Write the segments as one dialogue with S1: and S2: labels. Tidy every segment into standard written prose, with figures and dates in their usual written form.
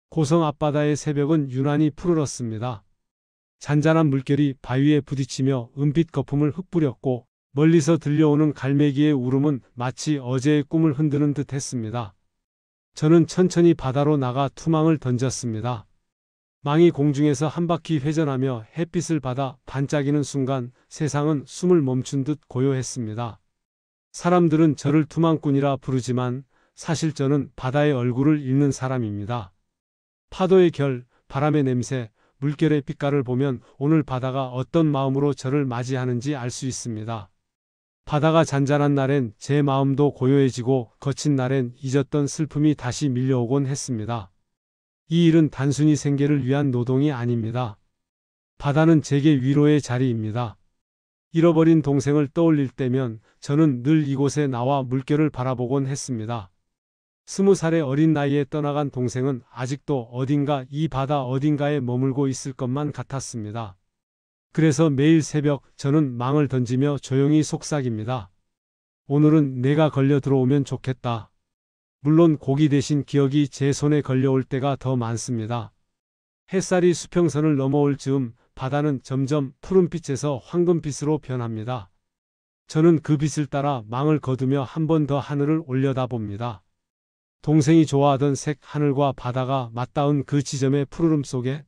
S1: 고성 앞바다의 새벽은 유난히 푸르렀습니다. 잔잔한 물결이 바위에 부딪히며 은빛 거품을 흩뿌렸고 멀리서 들려오는 갈매기의 울음은 마치 어제의 꿈을 흔드는 듯 했습니다. 저는 천천히 바다로 나가 투망을 던졌습니다. 망이 공중에서 한 바퀴 회전하며 햇빛을 받아 반짝이는 순간 세상은 숨을 멈춘 듯 고요했습니다. 사람들은 저를 투망꾼이라 부르지만 사실 저는 바다의 얼굴을 읽는 사람입니다. 파도의 결, 바람의 냄새, 물결의 빛깔을 보면 오늘 바다가 어떤 마음으로 저를 맞이하는지 알 수 있습니다. 바다가 잔잔한 날엔 제 마음도 고요해지고 거친 날엔 잊었던 슬픔이 다시 밀려오곤 했습니다. 이 일은 단순히 생계를 위한 노동이 아닙니다. 바다는 제게 위로의 자리입니다. 잃어버린 동생을 떠올릴 때면 저는 늘 이곳에 나와 물결을 바라보곤 했습니다. 20살의 어린 나이에 떠나간 동생은 아직도 어딘가 이 바다 어딘가에 머물고 있을 것만 같았습니다. 그래서 매일 새벽 저는 망을 던지며 조용히 속삭입니다. 오늘은 내가 걸려 들어오면 좋겠다. 물론 고기 대신 기억이 제 손에 걸려올 때가 더 많습니다. 햇살이 수평선을 넘어올 즈음 바다는 점점 푸른빛에서 황금빛으로 변합니다. 저는 그 빛을 따라 망을 거두며 한 번 더 하늘을 올려다봅니다. 동생이 좋아하던 색 하늘과 바다가 맞닿은 그 지점의 푸르름 속에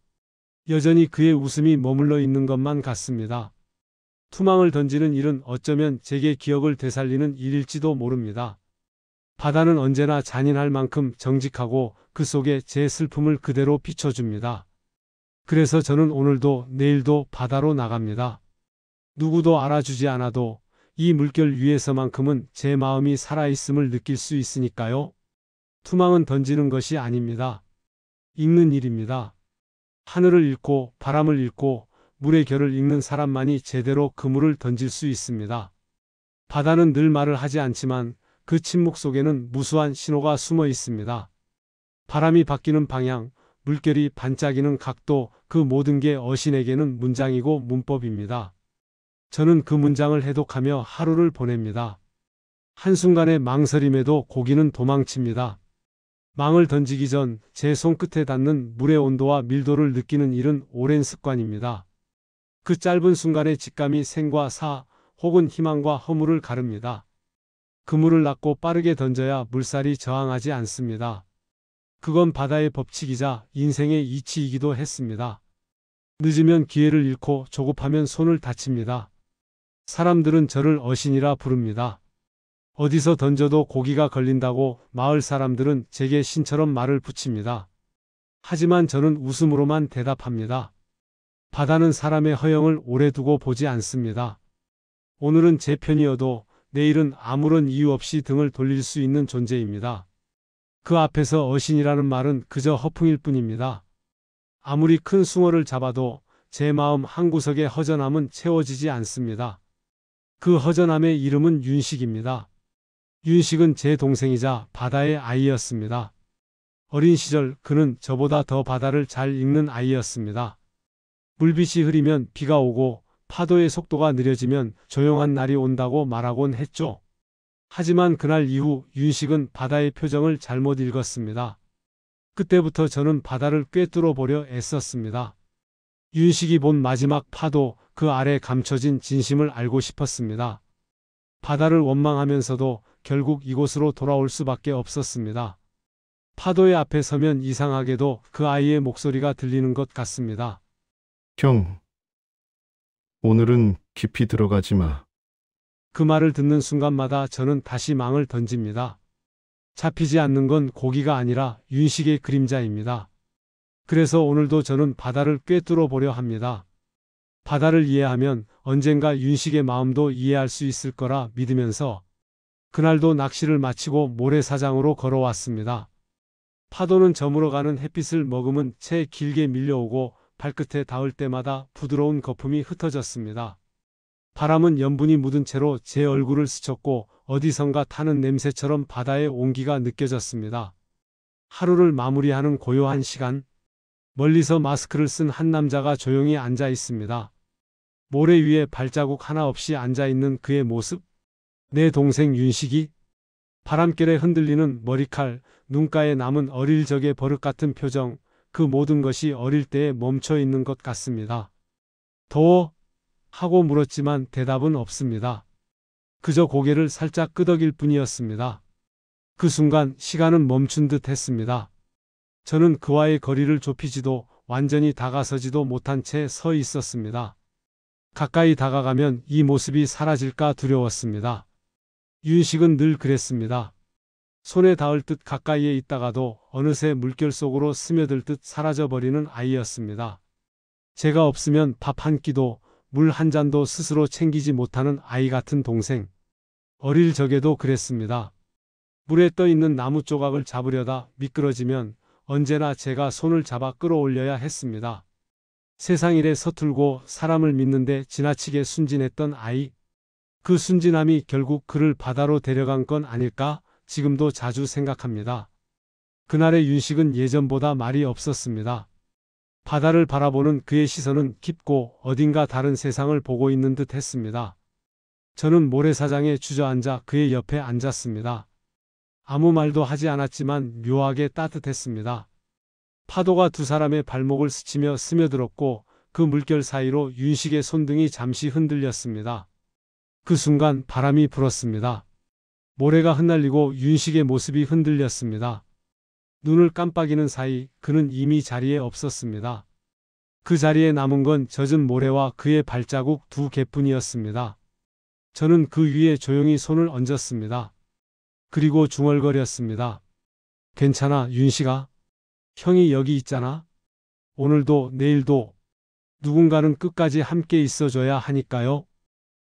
S1: 여전히 그의 웃음이 머물러 있는 것만 같습니다. 투망을 던지는 일은 어쩌면 제게 기억을 되살리는 일일지도 모릅니다. 바다는 언제나 잔인할 만큼 정직하고 그 속에 제 슬픔을 그대로 비춰줍니다. 그래서 저는 오늘도 내일도 바다로 나갑니다. 누구도 알아주지 않아도 이 물결 위에서만큼은 제 마음이 살아있음을 느낄 수 있으니까요. 투망은 던지는 것이 아닙니다. 읽는 일입니다. 하늘을 읽고 바람을 읽고 물의 결을 읽는 사람만이 제대로 그물을 던질 수 있습니다. 바다는 늘 말을 하지 않지만 그 침묵 속에는 무수한 신호가 숨어 있습니다. 바람이 바뀌는 방향, 물결이 반짝이는 각도, 그 모든 게 어신에게는 문장이고 문법입니다. 저는 그 문장을 해독하며 하루를 보냅니다. 한순간의 망설임에도 고기는 도망칩니다. 망을 던지기 전 제 손끝에 닿는 물의 온도와 밀도를 느끼는 일은 오랜 습관입니다. 그 짧은 순간의 직감이 생과 사 혹은 희망과 허물을 가릅니다. 그물을 낚고 빠르게 던져야 물살이 저항하지 않습니다. 그건 바다의 법칙이자 인생의 이치이기도 했습니다. 늦으면 기회를 잃고 조급하면 손을 다칩니다. 사람들은 저를 어신이라 부릅니다. 어디서 던져도 고기가 걸린다고 마을 사람들은 제게 신처럼 말을 붙입니다. 하지만 저는 웃음으로만 대답합니다. 바다는 사람의 허영을 오래 두고 보지 않습니다. 오늘은 제 편이어도 내일은 아무런 이유 없이 등을 돌릴 수 있는 존재입니다. 그 앞에서 어신이라는 말은 그저 허풍일 뿐입니다. 아무리 큰 숭어를 잡아도 제 마음 한구석의 허전함은 채워지지 않습니다. 그 허전함의 이름은 윤식입니다. 윤식은 제 동생이자 바다의 아이였습니다. 어린 시절 그는 저보다 더 바다를 잘 읽는 아이였습니다. 물빛이 흐리면 비가 오고 파도의 속도가 느려지면 조용한 날이 온다고 말하곤 했죠. 하지만 그날 이후 윤식은 바다의 표정을 잘못 읽었습니다. 그때부터 저는 바다를 꿰뚫어 보려 애썼습니다. 윤식이 본 마지막 파도, 그 아래 감춰진 진심을 알고 싶었습니다. 바다를 원망하면서도 결국 이곳으로 돌아올 수밖에 없었습니다. 파도의 앞에 서면 이상하게도 그 아이의 목소리가 들리는 것 같습니다.
S2: 형, 오늘은 깊이 들어가지 마.
S1: 그 말을 듣는 순간마다 저는 다시 망을 던집니다. 잡히지 않는 건 고기가 아니라 윤식의 그림자입니다. 그래서 오늘도 저는 바다를 꿰뚫어 보려 합니다. 바다를 이해하면 언젠가 윤식의 마음도 이해할 수 있을 거라 믿으면서 그날도 낚시를 마치고 모래사장으로 걸어왔습니다. 파도는 저물어가는 햇빛을 머금은 채 길게 밀려오고 발끝에 닿을 때마다 부드러운 거품이 흩어졌습니다. 바람은 염분이 묻은 채로 제 얼굴을 스쳤고 어디선가 타는 냄새처럼 바다의 온기가 느껴졌습니다. 하루를 마무리하는 고요한 시간, 멀리서 마스크를 쓴 한 남자가 조용히 앉아 있습니다. 모래 위에 발자국 하나 없이 앉아 있는 그의 모습, 내 동생 윤식이, 바람결에 흔들리는 머리칼, 눈가에 남은 어릴 적의 버릇 같은 표정, 그 모든 것이 어릴 때에 멈춰 있는 것 같습니다. 더워? 하고 물었지만 대답은 없습니다. 그저 고개를 살짝 끄덕일 뿐이었습니다. 그 순간 시간은 멈춘 듯 했습니다. 저는 그와의 거리를 좁히지도 완전히 다가서지도 못한 채 서 있었습니다. 가까이 다가가면 이 모습이 사라질까 두려웠습니다. 윤식은 늘 그랬습니다. 손에 닿을 듯 가까이에 있다가도 어느새 물결 속으로 스며들 듯 사라져버리는 아이였습니다. 제가 없으면 밥 한 끼도 물 한 잔도 스스로 챙기지 못하는 아이 같은 동생. 어릴 적에도 그랬습니다. 물에 떠 있는 나무 조각을 잡으려다 미끄러지면 언제나 제가 손을 잡아 끌어올려야 했습니다. 세상 일에 서툴고 사람을 믿는데 지나치게 순진했던 아이. 그 순진함이 결국 그를 바다로 데려간 건 아닐까 지금도 자주 생각합니다. 그날의 윤식은 예전보다 말이 없었습니다. 바다를 바라보는 그의 시선은 깊고 어딘가 다른 세상을 보고 있는 듯 했습니다. 저는 모래사장에 주저앉아 그의 옆에 앉았습니다. 아무 말도 하지 않았지만 묘하게 따뜻했습니다. 파도가 두 사람의 발목을 스치며 스며들었고 그 물결 사이로 윤식의 손등이 잠시 흔들렸습니다. 그 순간 바람이 불었습니다. 모래가 흩날리고 윤식의 모습이 흔들렸습니다. 눈을 깜빡이는 사이 그는 이미 자리에 없었습니다. 그 자리에 남은 건 젖은 모래와 그의 발자국 두 개뿐이었습니다. 저는 그 위에 조용히 손을 얹었습니다. 그리고 중얼거렸습니다. 괜찮아, 윤식아. 형이 여기 있잖아. 오늘도 내일도 누군가는 끝까지 함께 있어줘야 하니까요.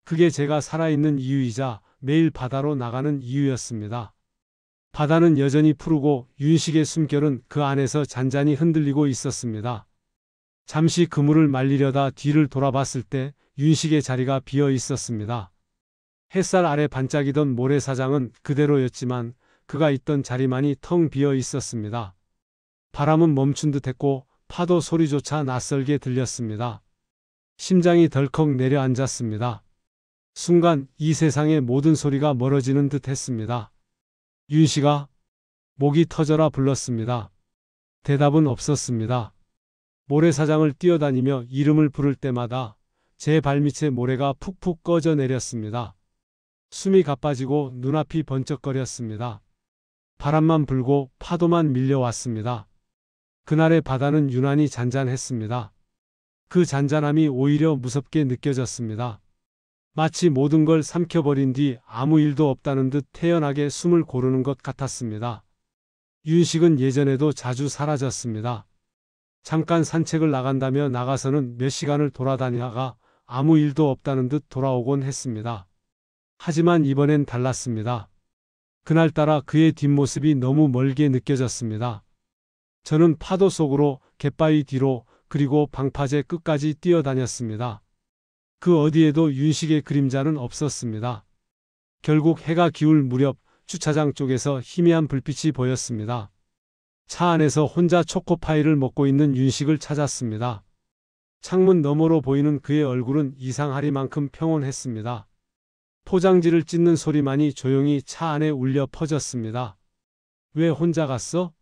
S1: 그게 제가 살아있는 이유이자 매일 바다로 나가는 이유였습니다. 바다는 여전히 푸르고 윤식의 숨결은 그 안에서 잔잔히 흔들리고 있었습니다. 잠시 그물을 말리려다 뒤를 돌아봤을 때 윤식의 자리가 비어 있었습니다. 햇살 아래 반짝이던 모래사장은 그대로였지만 그가 있던 자리만이 텅 비어 있었습니다. 바람은 멈춘 듯했고 파도 소리조차 낯설게 들렸습니다. 심장이 덜컥 내려앉았습니다. 순간 이 세상의 모든 소리가 멀어지는 듯 했습니다. 윤식아, 목이 터져라 불렀습니다. 대답은 없었습니다. 모래사장을 뛰어다니며 이름을 부를 때마다 제 발밑에 모래가 푹푹 꺼져 내렸습니다. 숨이 가빠지고 눈앞이 번쩍거렸습니다. 바람만 불고 파도만 밀려왔습니다. 그날의 바다는 유난히 잔잔했습니다. 그 잔잔함이 오히려 무섭게 느껴졌습니다. 마치 모든 걸 삼켜버린 뒤 아무 일도 없다는 듯 태연하게 숨을 고르는 것 같았습니다. 윤식은 예전에도 자주 사라졌습니다. 잠깐 산책을 나간다며 나가서는 몇 시간을 돌아다니다가 아무 일도 없다는 듯 돌아오곤 했습니다. 하지만 이번엔 달랐습니다. 그날따라 그의 뒷모습이 너무 멀게 느껴졌습니다. 저는 파도 속으로, 갯바위 뒤로, 그리고 방파제 끝까지 뛰어다녔습니다. 그 어디에도 윤식의 그림자는 없었습니다. 결국 해가 기울 무렵 주차장 쪽에서 희미한 불빛이 보였습니다. 차 안에서 혼자 초코파이를 먹고 있는 윤식을 찾았습니다. 창문 너머로 보이는 그의 얼굴은 이상하리만큼 평온했습니다. 포장지를 찢는 소리만이 조용히 차 안에 울려 퍼졌습니다. 왜 혼자 갔어?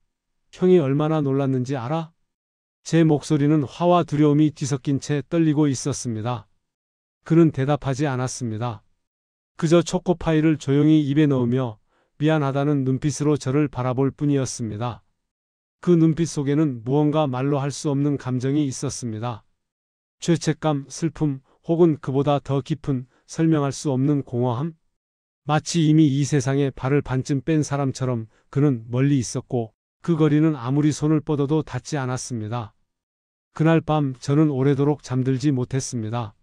S1: 형이 얼마나 놀랐는지 알아? 제 목소리는 화와 두려움이 뒤섞인 채 떨리고 있었습니다. 그는 대답하지 않았습니다. 그저 초코파이를 조용히 입에 넣으며 미안하다는 눈빛으로 저를 바라볼 뿐이었습니다. 그 눈빛 속에는 무언가 말로 할 수 없는 감정이 있었습니다. 죄책감, 슬픔, 혹은 그보다 더 깊은 설명할 수 없는 공허함? 마치 이미 이 세상에 발을 반쯤 뺀 사람처럼 그는 멀리 있었고 그 거리는 아무리 손을 뻗어도 닿지 않았습니다. 그날 밤 저는 오래도록 잠들지 못했습니다.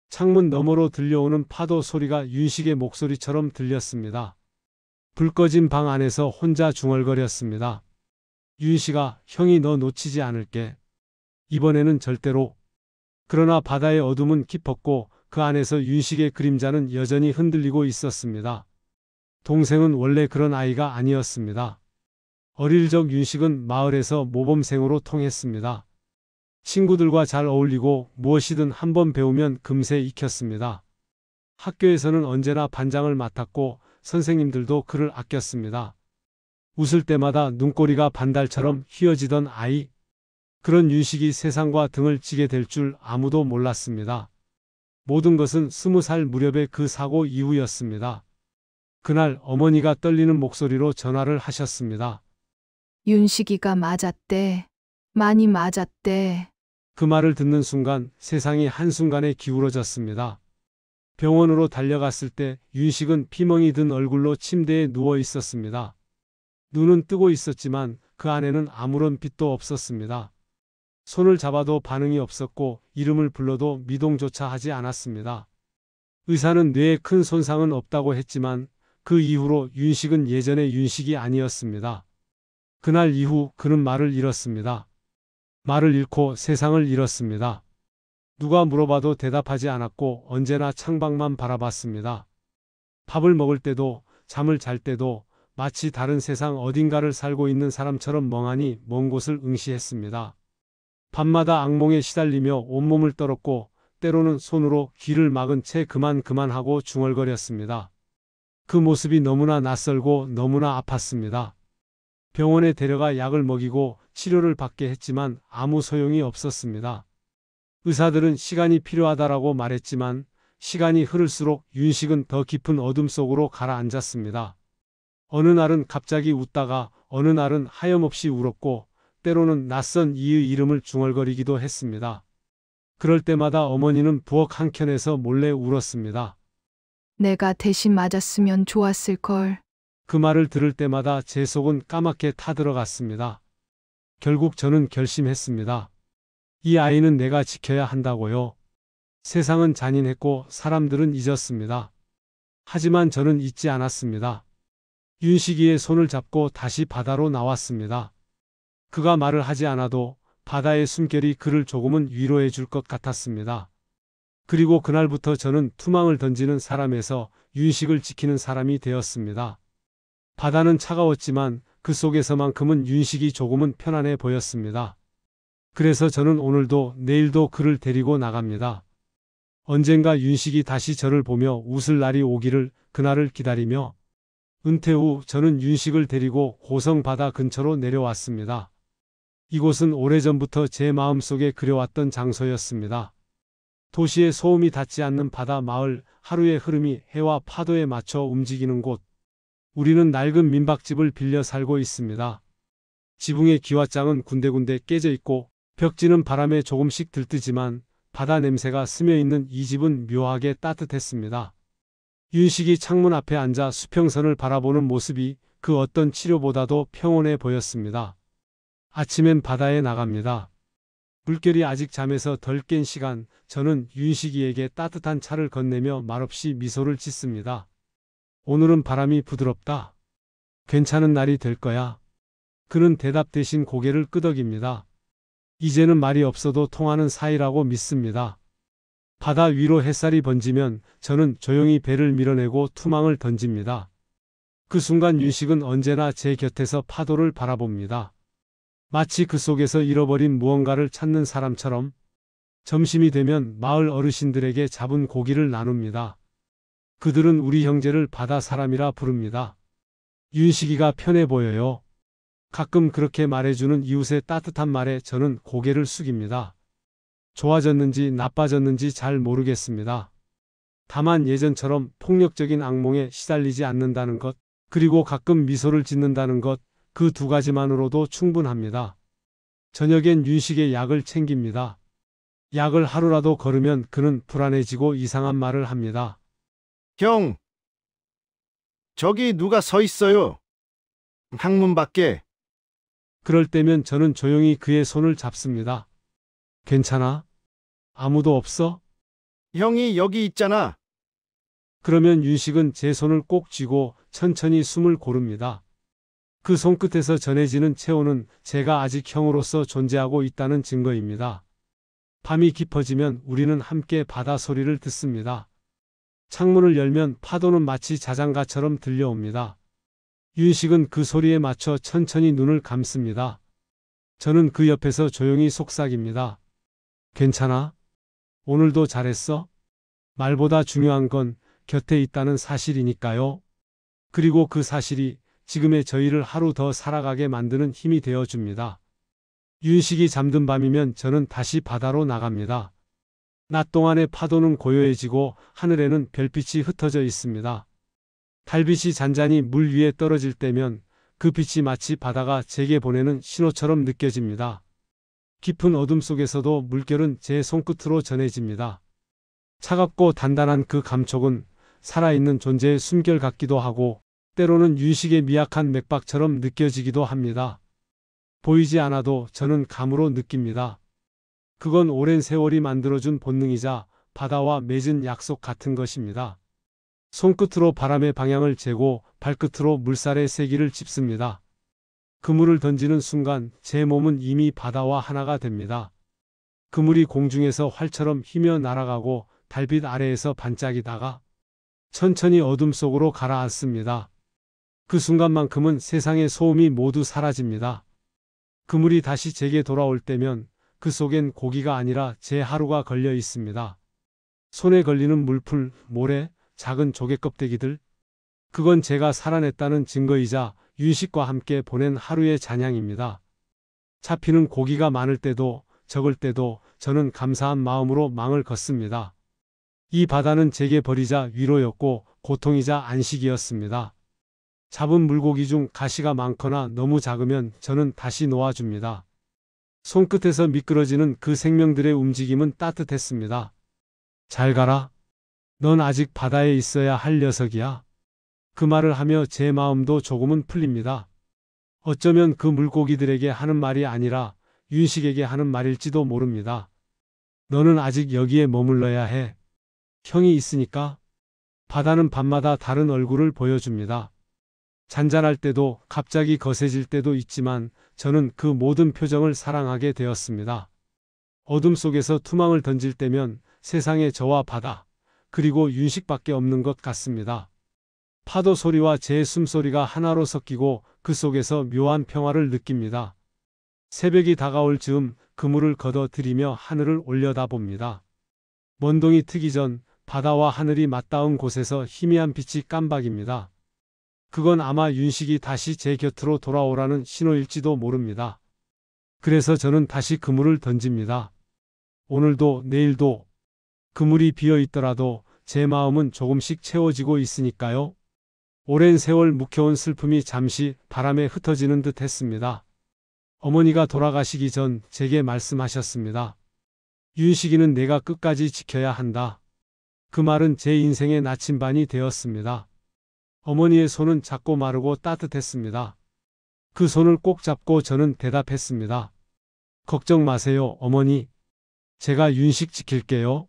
S1: 창문 너머로 들려오는 파도 소리가 윤식의 목소리처럼 들렸습니다. 불 꺼진 방 안에서 혼자 중얼거렸습니다. 윤식아, 형이 너 놓치지 않을게. 이번에는 절대로. 그러나 바다의 어둠은 깊었고 그 안에서 윤식의 그림자는 여전히 흔들리고 있었습니다. 동생은 원래 그런 아이가 아니었습니다. 어릴 적 윤식은 마을에서 모범생으로 통했습니다. 친구들과 잘 어울리고 무엇이든 한번 배우면 금세 익혔습니다. 학교에서는 언제나 반장을 맡았고 선생님들도 그를 아꼈습니다. 웃을 때마다 눈꼬리가 반달처럼 휘어지던 아이. 그런 윤식이 세상과 등을 지게 될 줄 아무도 몰랐습니다. 모든 것은 20살 무렵의 그 사고 이후였습니다. 그날 어머니가 떨리는 목소리로 전화를 하셨습니다.
S3: 윤식이가 맞았대. 많이 맞았대.
S1: 그 말을 듣는 순간 세상이 한순간에 기울어졌습니다. 병원으로 달려갔을 때 윤식은 피멍이 든 얼굴로 침대에 누워 있었습니다. 눈은 뜨고 있었지만 그 안에는 아무런 빛도 없었습니다. 손을 잡아도 반응이 없었고 이름을 불러도 미동조차 하지 않았습니다. 의사는 뇌에 큰 손상은 없다고 했지만 그 이후로 윤식은 예전의 윤식이 아니었습니다. 그날 이후 그는 말을 잃었습니다. 말을 잃고 세상을 잃었습니다. 누가 물어봐도 대답하지 않았고 언제나 창밖만 바라봤습니다. 밥을 먹을 때도 잠을 잘 때도 마치 다른 세상 어딘가를 살고 있는 사람처럼 멍하니 먼 곳을 응시했습니다. 밤마다 악몽에 시달리며 온몸을 떨었고 때로는 손으로 귀를 막은 채 그만하고 중얼거렸습니다. 그 모습이 너무나 낯설고 너무나 아팠습니다. 병원에 데려가 약을 먹이고 치료를 받게 했지만 아무 소용이 없었습니다. 의사들은 시간이 필요하다라고 말했지만 시간이 흐를수록 윤식은 더 깊은 어둠 속으로 가라앉았습니다. 어느 날은 갑자기 웃다가 어느 날은 하염없이 울었고 때로는 낯선 이의 이름을 중얼거리기도 했습니다. 그럴 때마다 어머니는 부엌 한켠에서 몰래 울었습니다.
S3: 내가 대신 맞았으면 좋았을걸.
S1: 그 말을 들을 때마다 제 속은 까맣게 타들어갔습니다. 결국 저는 결심했습니다. 이 아이는 내가 지켜야 한다고요. 세상은 잔인했고 사람들은 잊었습니다. 하지만 저는 잊지 않았습니다. 윤식이의 손을 잡고 다시 바다로 나왔습니다. 그가 말을 하지 않아도 바다의 숨결이 그를 조금은 위로해 줄 것 같았습니다. 그리고 그날부터 저는 투망을 던지는 사람에서 윤식을 지키는 사람이 되었습니다. 바다는 차가웠지만 그 속에서만큼은 윤식이 조금은 편안해 보였습니다. 그래서 저는 오늘도 내일도 그를 데리고 나갑니다. 언젠가 윤식이 다시 저를 보며 웃을 날이 오기를 그날을 기다리며 은퇴 후 저는 윤식을 데리고 고성 바다 근처로 내려왔습니다. 이곳은 오래전부터 제 마음속에 그려왔던 장소였습니다. 도시의 소음이 닿지 않는 바다 마을, 하루의 흐름이 해와 파도에 맞춰 움직이는 곳. 우리는 낡은 민박집을 빌려 살고 있습니다. 지붕의 기와장은 군데군데 깨져 있고 벽지는 바람에 조금씩 들뜨지만 바다 냄새가 스며있는 이 집은 묘하게 따뜻했습니다. 윤식이 창문 앞에 앉아 수평선을 바라보는 모습이 그 어떤 치료보다도 평온해 보였습니다. 아침엔 바다에 나갑니다. 물결이 아직 잠에서 덜 깬 시간, 저는 윤식이에게 따뜻한 차를 건네며 말없이 미소를 짓습니다. 오늘은 바람이 부드럽다. 괜찮은 날이 될 거야. 그는 대답 대신 고개를 끄덕입니다. 이제는 말이 없어도 통하는 사이라고 믿습니다. 바다 위로 햇살이 번지면 저는 조용히 배를 밀어내고 투망을 던집니다. 그 순간 윤식은 언제나 제 곁에서 파도를 바라봅니다. 마치 그 속에서 잃어버린 무언가를 찾는 사람처럼. 점심이 되면 마을 어르신들에게 잡은 고기를 나눕니다. 그들은 우리 형제를 바다 사람이라 부릅니다. 윤식이가 편해 보여요. 가끔 그렇게 말해주는 이웃의 따뜻한 말에 저는 고개를 숙입니다. 좋아졌는지 나빠졌는지 잘 모르겠습니다. 다만 예전처럼 폭력적인 악몽에 시달리지 않는다는 것, 그리고 가끔 미소를 짓는다는 것, 그 두 가지만으로도 충분합니다. 저녁엔 윤식의 약을 챙깁니다. 약을 하루라도 걸으면 그는 불안해지고 이상한 말을 합니다.
S2: 형, 저기 누가 서 있어요. 항문 밖에.
S1: 그럴 때면 저는 조용히 그의 손을 잡습니다. 괜찮아? 아무도 없어?
S2: 형이 여기 있잖아.
S1: 그러면 윤식은 제 손을 꼭 쥐고 천천히 숨을 고릅니다. 그 손끝에서 전해지는 체온은 제가 아직 형으로서 존재하고 있다는 증거입니다. 밤이 깊어지면 우리는 함께 바다 소리를 듣습니다. 창문을 열면 파도는 마치 자장가처럼 들려옵니다. 윤식은 그 소리에 맞춰 천천히 눈을 감습니다. 저는 그 옆에서 조용히 속삭입니다. 괜찮아? 오늘도 잘했어? 말보다 중요한 건 곁에 있다는 사실이니까요. 그리고 그 사실이 지금의 저희를 하루 더 살아가게 만드는 힘이 되어줍니다. 윤식이 잠든 밤이면 저는 다시 바다로 나갑니다. 낮 동안의 파도는 고요해지고 하늘에는 별빛이 흩어져 있습니다. 달빛이 잔잔히 물 위에 떨어질 때면 그 빛이 마치 바다가 제게 보내는 신호처럼 느껴집니다. 깊은 어둠 속에서도 물결은 제 손끝으로 전해집니다. 차갑고 단단한 그 감촉은 살아있는 존재의 숨결 같기도 하고 때로는 윤식의 미약한 맥박처럼 느껴지기도 합니다. 보이지 않아도 저는 감으로 느낍니다. 그건 오랜 세월이 만들어준 본능이자 바다와 맺은 약속 같은 것입니다. 손끝으로 바람의 방향을 재고 발끝으로 물살의 세기를 짚습니다. 그물을 던지는 순간 제 몸은 이미 바다와 하나가 됩니다. 그물이 공중에서 활처럼 휘며 날아가고 달빛 아래에서 반짝이다가 천천히 어둠 속으로 가라앉습니다. 그 순간만큼은 세상의 소음이 모두 사라집니다. 그물이 다시 제게 돌아올 때면 그 속엔 고기가 아니라 제 하루가 걸려 있습니다. 손에 걸리는 물풀, 모래, 작은 조개 껍데기들. 그건 제가 살아냈다는 증거이자 윤식과 함께 보낸 하루의 잔향입니다. 잡히는 고기가 많을 때도 적을 때도 저는 감사한 마음으로 망을 걷습니다. 이 바다는 제게 벌이자 위로였고 고통이자 안식이었습니다. 잡은 물고기 중 가시가 많거나 너무 작으면 저는 다시 놓아줍니다. 손끝에서 미끄러지는 그 생명들의 움직임은 따뜻했습니다. 잘 가라. 넌 아직 바다에 있어야 할 녀석이야. 그 말을 하며 제 마음도 조금은 풀립니다. 어쩌면 그 물고기들에게 하는 말이 아니라 윤식에게 하는 말일지도 모릅니다. 너는 아직 여기에 머물러야 해. 형이 있으니까. 바다는 밤마다 다른 얼굴을 보여줍니다. 잔잔할 때도 갑자기 거세질 때도 있지만 저는 그 모든 표정을 사랑하게 되었습니다. 어둠 속에서 투망을 던질 때면 세상에 저와 바다, 그리고 윤식밖에 없는 것 같습니다. 파도 소리와 제 숨소리가 하나로 섞이고 그 속에서 묘한 평화를 느낍니다. 새벽이 다가올 즈음 그물을 걷어들이며 하늘을 올려다봅니다. 먼동이 트기 전 바다와 하늘이 맞닿은 곳에서 희미한 빛이 깜박입니다. 그건 아마 윤식이 다시 제 곁으로 돌아오라는 신호일지도 모릅니다. 그래서 저는 다시 그물을 던집니다. 오늘도 내일도 그물이 비어 있더라도 제 마음은 조금씩 채워지고 있으니까요. 오랜 세월 묵혀온 슬픔이 잠시 바람에 흩어지는 듯 했습니다. 어머니가 돌아가시기 전 제게 말씀하셨습니다. 윤식이는 내가 끝까지 지켜야 한다. 그 말은 제 인생의 나침반이 되었습니다. 어머니의 손은 작고 마르고 따뜻했습니다. 그 손을 꼭 잡고 저는 대답했습니다. 걱정 마세요, 어머니. 제가 윤식 지킬게요.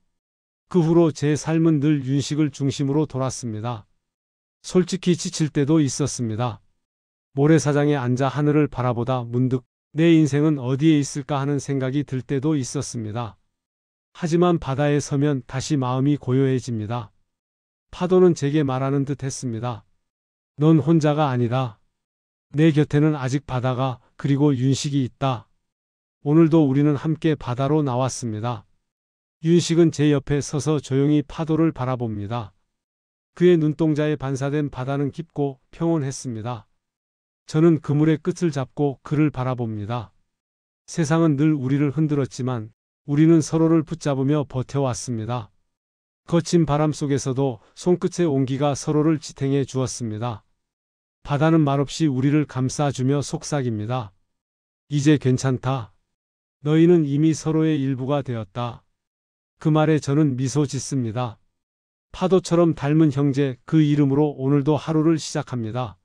S1: 그 후로 제 삶은 늘 윤식을 중심으로 돌았습니다. 솔직히 지칠 때도 있었습니다. 모래사장에 앉아 하늘을 바라보다 문득 내 인생은 어디에 있을까 하는 생각이 들 때도 있었습니다. 하지만 바다에 서면 다시 마음이 고요해집니다. 파도는 제게 말하는 듯 했습니다. 넌 혼자가 아니다. 내 곁에는 아직 바다가 그리고 윤식이 있다. 오늘도 우리는 함께 바다로 나왔습니다. 윤식은 제 옆에 서서 조용히 파도를 바라봅니다. 그의 눈동자에 반사된 바다는 깊고 평온했습니다. 저는 그물의 끝을 잡고 그를 바라봅니다. 세상은 늘 우리를 흔들었지만 우리는 서로를 붙잡으며 버텨왔습니다. 거친 바람 속에서도 손끝의 온기가 서로를 지탱해 주었습니다. 바다는 말없이 우리를 감싸주며 속삭입니다. 이제 괜찮다. 너희는 이미 서로의 일부가 되었다. 그 말에 저는 미소 짓습니다. 파도처럼 닮은 형제 그 이름으로 오늘도 하루를 시작합니다.